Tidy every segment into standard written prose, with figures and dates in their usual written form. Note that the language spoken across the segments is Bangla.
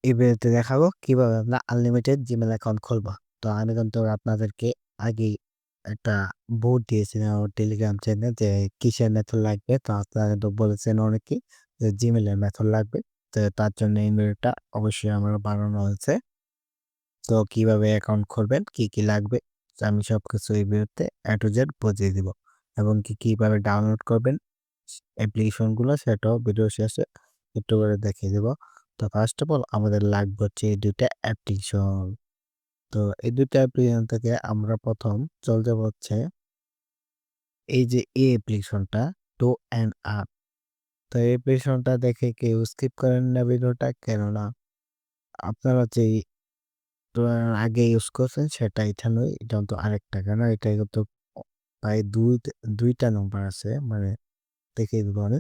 এই ভিডিওতে দেখাবো কিভাবে আমরা আনলিমিটেড জিমেল অ্যাকাউন্ট খুলবো। তো আমি কিন্তু আপনাদেরকে আগেই একটা বোর্ড দিয়েছিলাম আমার টেলিগ্রাম চ্যানেলে যে কিসের মেথড লাগবে। তো আপনারা কিন্তু বলেছেন অনেকেই যে জিমেলের মেথড লাগবে। তো তার জন্য এই ভিডিওটা অবশ্যই আমার বানানো হয়েছে। তো কিভাবে অ্যাকাউন্ট খুলবেন, কি লাগবে, তো আমি সবকিছু এই ভিডিওতে A to Z বুঝিয়ে দিব। এবং কিভাবে ডাউনলোড করবেন অ্যাপ্লিকেশন গুলো সেটাও ভিডিও শেষে একটু করে দেখিয়ে দিব। তো ফার্স্ট অফ অল আমাদের লাগবে হচ্ছে এই ২ টা অ্যাপ্লিকেশন। তো এই ২ টা অ্যাপ্লিকেশন থেকে আমরা ১ম চলে যাব হচ্ছে এই যে এই অ্যাপ্লিকেশনটা টো অ্যান্ড আপ। তো এই অ্যাপ্লিকেশনটা দেখে কেউ স্কিপ করেন না ভিডিওটা, কেননা আপনারা যেই আগে ইউজ করছেন সেটা এটা নয়, এটা কিন্তু আরেকটা। কেন এটা কিন্তু প্রায় ২ টা নাম্বার আছে, মানে দেখিয়ে দিব আমি।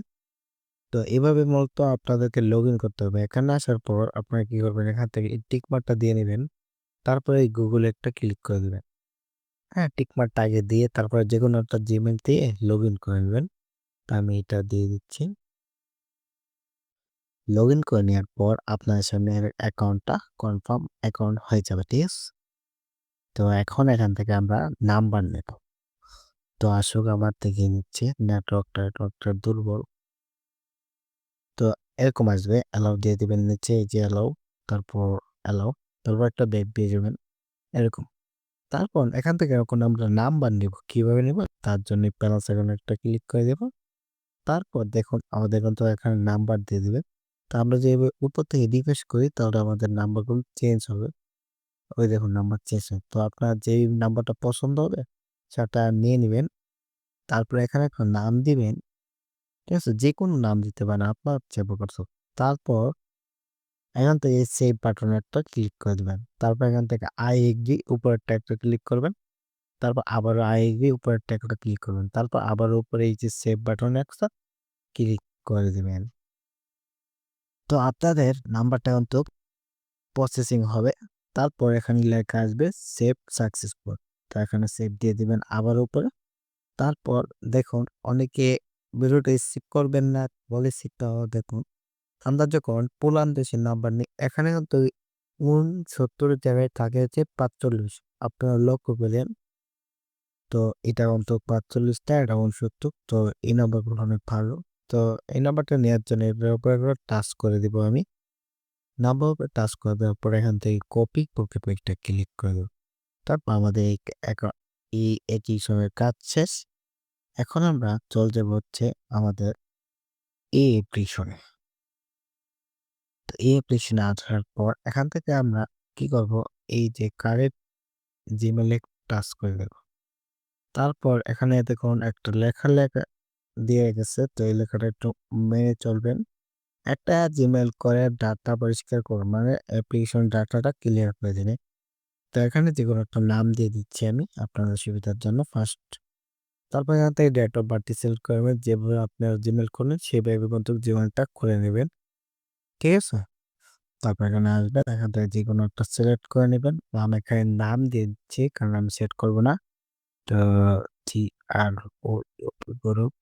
তো এভাবে মূলত আপনাদেরকে লগইন করতে হবে। এখানে আসার পর আপনারা কি করবেন, এখান থেকে এই টিক মার্কটা দিয়ে নিবেন। তারপরে এই গুগল একটা ক্লিক করে দিবেন। হ্যাঁ, টিক মার্কটা আগে দিয়ে তারপরে যেকোনো একটা জিমেইল দিয়ে লগইন করে নিবেন। তো আমি এটা দিয়ে দিচ্ছি। লগইন করে নেওয়ার পর আপনার সামনে অ্যাকাউন্টটা কনফার্ম অ্যাকাউন্ট হয়ে যাবে, ঠিক আছে? তো এখন এখান থেকে আমরা নাম্বার নেব। তো আসুক আবার দেখিয়ে নিচ্ছি। নেটওয়ার্কটা দুর্বল। তো এরকম আসবে, অ্যালাউ দিয়ে দিবেন নিচে, এই যে অ্যালাউ, তারপর অ্যালাউ, তারপর একটা ব্যাক দিয়ে যাবেন এরকম। তারপর এখান থেকে এখন আমরা নাম্বার নিব। কিভাবে নিব? তার জন্য প্লাস আইকনে একটা ক্লিক করে দেব। তারপর দেখুন আমাদের কিন্তু এখানে নাম্বার দিয়ে দিবে। তো আমরা যে উপর থেকে রিফ্রেশ করি তাহলে আমাদের নাম্বারগুলো চেঞ্জ হবে। ওই দেখুন নাম্বার চেঞ্জ হয়। তো আপনার যেই নাম্বারটা পছন্দ হবে সেটা নিয়ে নিবেন। তারপর এখানে একটা নাম দিবেন। ঠিক আছে? যেকোনো নাম দিতে পারেন আপনার ইচ্ছা প্রকার। তারপর এখান থেকে সেভ বাটনে একটা ক্লিক করে দিবেন। তারপর এখান থেকে আই এগ্রি উপরেরটা একটা ক্লিক করবেন। তারপর আবারও আই এগ্রি উপরেরটা একটা ক্লিক করবেন। তারপর আবারও উপরে এই যে সেভ বাটনে একটা ক্লিক করে দিবেন। তো আপনাদের নাম্বারটা কিন্তু প্রসেসিং হবে। তারপর এখানে লেখা আসবে সেভ সাকসেসফুল। তো এখানে সেভ দিয়ে দিবেন আবার উপরে। তারপর দেখুন অনেকে ভিডিওটা স্কিপ করবেন না বলেছি, তো দেখুন আমরা যখন পুরান দেশের নাম্বার নিই এখানে কিন্তু ৬৯ এর জায়গায় থাকে হচ্ছে ৪৫। আপনারা লক্ষ্য করেন। তো এটা কিন্তু ৪৫ টা, এটা ৬৯। তো এই নাম্বারগুলো অনেক ভালো। তো এই নাম্বারটা নেওয়ার জন্য এটার উপরে একবার টাচ করে দিব আমি। নাম্বার উপরে টাচ করে দেওয়ার পর এখান থেকে কপি পেজটা ক্লিক করে দেব। তারপর আমাদের এই একই সময়ের কাজ শেষ। এখন আমরা চলে যাব হচ্ছে আমাদের এই অ্যাপ্লিকেশনে। তো এই অ্যাপ্লিকেশনে আসার পর এখান থেকে আমরা কি করব, এই যে কারেন্ট জিমেইলে টাচ করে দেব। তারপর এখানে দেখুন একটা লেখা দিয়ে গেছে। তো এই লেখাটা একটু মেনে চলবেন। একটা জিমেইল করে ডাটা পরিষ্কার করুন, মানে অ্যাপ্লিকেশন ডাটাটা ক্লিয়ার করে দিন। তো এখানে যেকোনো একটা নাম দিয়ে দিচ্ছি আমি আপনাদের সুবিধার জন্য ফার্স্ট। তারপর এখান থেকে ডেট অফ বার্থ সিলেক্ট করবেন, যেভাবে আপনার জিমেইল খোলেন সেভাবে কিন্তু জিমেইলটা খুলে নেবেন, ঠিক আছে? তারপর এখানে আসবেন, এখান থেকে যেকোনো একটা সিলেক্ট করে নেবেন। আমি এখানে নাম দিয়ে দিচ্ছি কারণ আমি সেট করব না। তো GRO গ্রুপ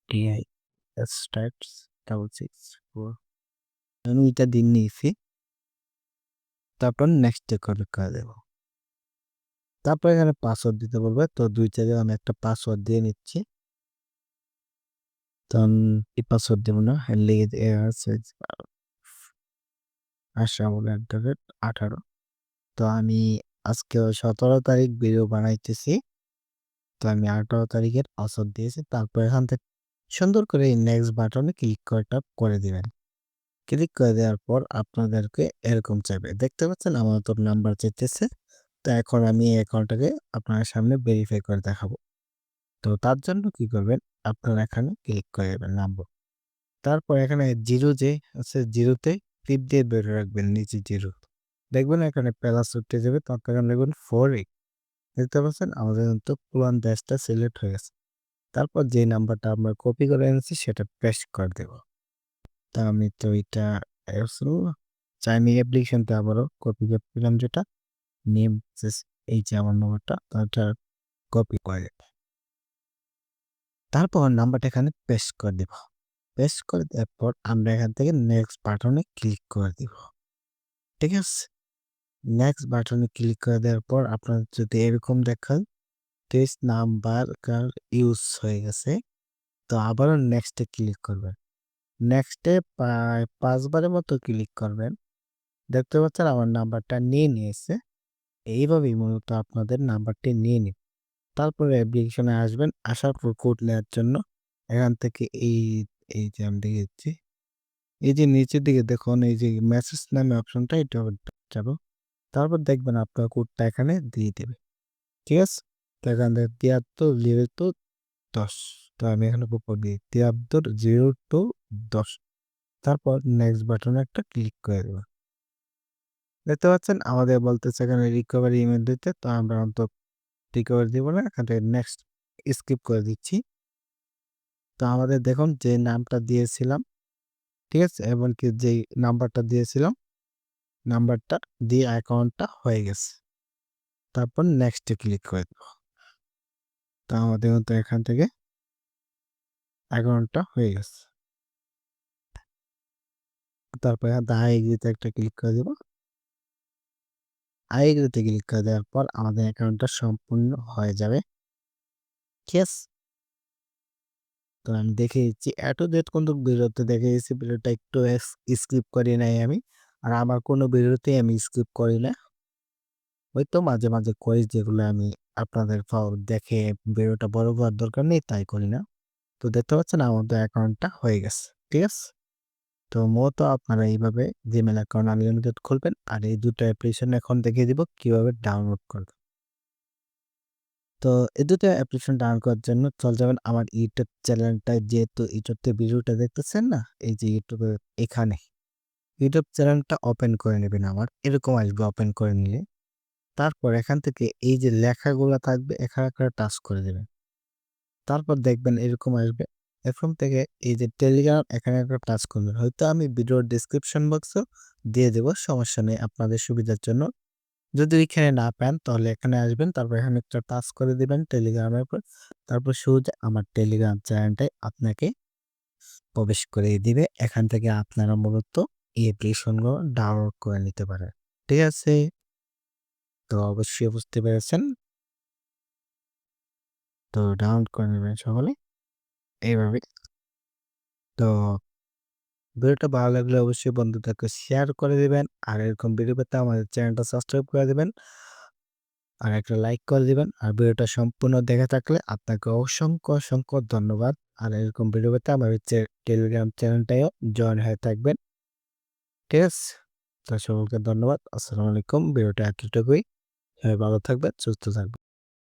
TIS টাইপস 664 আমি এটা দিয়ে নিয়েছি। তারপর নেক্সট করে দেব। তারপর এখানে পাসওয়ার্ড দিতে বলবে। তো ২ জায়গায় আমি একটা পাসওয়ার্ড দিয়ে নিচ্ছি। তো আমি এই পাসওয়ার্ড দেব না, লিখে আছে আশরাফুল@18। তো আমি আজকে ১৭ তারিখ ভিডিও বানাইতেছি। তো আমি 18 তারিখের পাসওয়ার্ড দিয়েছি। তারপর এখান থেকে সুন্দর করে এই নেক্সট বাটনে ক্লিক করে দিবেন। ক্লিক করে দেওয়ার পর আপনাদেরকে এরকম চাইবে। দেখতে পাচ্ছেন আমার তো নাম্বার চাইতেছে। তো এখন আমি এই অ্যাকাউন্টটাকে আপনার সামনে ভেরিফাই করে দেখাবো। তো তার জন্য কি করবেন, আপনারা এখানে ক্লিক করে দেবেন নাম্বার। তারপর এখানে 0 যে আছে 0 তে টিপ দিয়ে ধরে রাখবেন, নিচে 0। দেখবেন এখানে প্লাস উঠে যাবে। তারপর এখানে দেখবেন 48। দেখতে পাচ্ছেন আমাদের কিন্তু পুরান ব্যাচটা সিলেক্ট হয়ে গেছে। তারপর যে নাম্বারটা আমরা কপি করে এনেছি সেটা পেস্ট করে দেব। তা আমি তো এটা আমি অ্যাপ্লিকেশনটা আবারও কপি করে দিলাম, যেটা নেম এই যে আমার নাম্বারটা ওটা কপি করে দেব। তারপর নাম্বারটা এখানে পেস্ট করে দেব। পেস্ট করে দেওয়ার পর আমরা এখান থেকে নেক্সট বাটনে ক্লিক করে দিব। ঠিক আছে? নেক্সট বাটনে ক্লিক করে দেওয়ার পর আপনার যদি এরকম দেখায় টেস্ট নাম্বার ইউজ হয়ে গেছে, তো আবারও নেক্সটে ক্লিক করবেন। নেক্সটে প্রায় ৫ বারের মতো ক্লিক করবেন। দেখতে পাচ্ছেন আমার নাম্বারটা নিয়ে নিয়েছে। এইভাবেই মূলত আপনাদের নাম্বারটি নিয়ে নিন। তারপরে অ্যাপ্লিকেশনে আসবেন। আসার পর কোড নেওয়ার জন্য এখান থেকে এই যে আমি দেখাচ্ছি। এই যে নিচের দিকে দেখুন এই যে মেসেজ নামে অপশনটা এটা যাবো। তারপর দেখবেন আপনার কোডটা এখানে দিয়ে দেবে। ঠিক আছে? তো এখান থেকে ৭৩,০০২,১০। তো আমি এখানে উপর দিই ৭৩,০০২,১০। তারপর নেক্সট বাটনে একটা ক্লিক করে দেব। দেখতে পাচ্ছেন আমাদের বলতেছে এখানে রিকভারি ইমেইল দিতে। তো আমরা অন্তত রিকভারি দিব না। এখান থেকে নেক্সট স্কিপ করে দিচ্ছি। তো আমাদের দেখুন যে নামটা দিয়েছিলাম, ঠিক আছে? এমনকি যেই নাম্বারটা দিয়েছিলাম, নাম্বারটা দিয়ে অ্যাকাউন্টটা হয়ে গেছে। তারপর নেক্সটে ক্লিক করে দেব। তো আমাদের মতো এখান থেকে অ্যাকাউন্টটা হয়ে গেছে। তারপরে আই এগ্রিতে একটা ক্লিক করে দেব। আই এগ্রিতে ক্লিক করে দেওয়ার পর আমাদের অ্যাকাউন্টটা সম্পূর্ণ হয়ে যাবে। ঠিক আছে? তো আমি দেখে দিচ্ছি A to Z কিন্তু ভিডিওতে দেখে দিয়েছি। ভিডিওটা একটু স্কিপ করি নাই আমি। আর আমার কোনো ভিডিওতেই আমি স্কিপ করি না। হয়তো মাঝে, মাঝে করি যেগুলো আমি আপনাদের দেখে ভিডিওটা বড় করার দরকার নেই তাই করি না। তো দেখতে পাচ্ছেন আমাদের অ্যাকাউন্টটা হয়ে গেছে। ঠিক আছে? তো মূলত আপনারা এইভাবে জিমেইল অ্যাকাউন্ট আনলিমিটেড খুলবেন। আর এই দুটো অ্যাপ্লিকেশন এখন দেখিয়ে দিব কিভাবে ডাউনলোড করবেন। তো এই দুটো অ্যাপ্লিকেশন ডাউনলোড করার জন্য চলে যাবেন আমার ইউটিউব চ্যানেলটায়, যেহেতু ইউটিউবতে ভিডিওটা দেখতেছেন না? এই যে ইউটিউবে এখানে ইউটিউব চ্যানেলটা ওপেন করে নেবেন আমার। এরকম আসবে ওপেন করে নিলে। তারপর এখান থেকে এই যে লেখাগুলা থাকবে এখানে একটা টাচ করে দেবেন। তারপর দেখবেন এরকম আসবে। এরকম থেকে এই যে টেলিগ্রাম এখানে একটা টাচ করবেন। হয়তো আমি ভিডিওর ডেসক্রিপশন বক্সেও দিয়ে দেব, সমস্যা নেই আপনাদের সুবিধার জন্য। যদি এখানে না পান তাহলে এখানে আসবেন। তারপর এখানে একটা টাচ করে দিবেন টেলিগ্রামের উপর। তারপর সোজা আমার টেলিগ্রাম চ্যানেলটায় আপনাকে প্রবেশ করিয়ে দিবে। এখান থেকে আপনারা মূলত এই অ্যাপ্লিকেশনগুলো ডাউনলোড করে নিতে পারেন। ঠিক আছে? তো অবশ্যই বুঝতে পেরেছেন। তো ডাউনলোড করে নেবেন সকলে এইভাবে। তো ভিডিওটা ভালো লাগলে অবশ্যই বন্ধুদেরকে শেয়ার করে দিবেন। আর এরকম ভিডিও পেতে আমাদের চ্যানেলটা সাবস্ক্রাইব করে দিবেন। আর একটা লাইক করে দিবেন। আর ভিডিওটা সম্পূর্ণ দেখে থাকলে আপনাকে অসংখ্য, অসংখ্য ধন্যবাদ। আর এরকম ভিডিও পেতে আমার টেলিগ্রাম চ্যানেলটাও জয়েন হয়ে থাকবেন। ঠিক আছে? তো সকলকে ধন্যবাদ। আসসালামু আলাইকুম। ভিডিওটা এতটুকুই। সবাই ভালো থাকবেন, সুস্থ থাকবেন।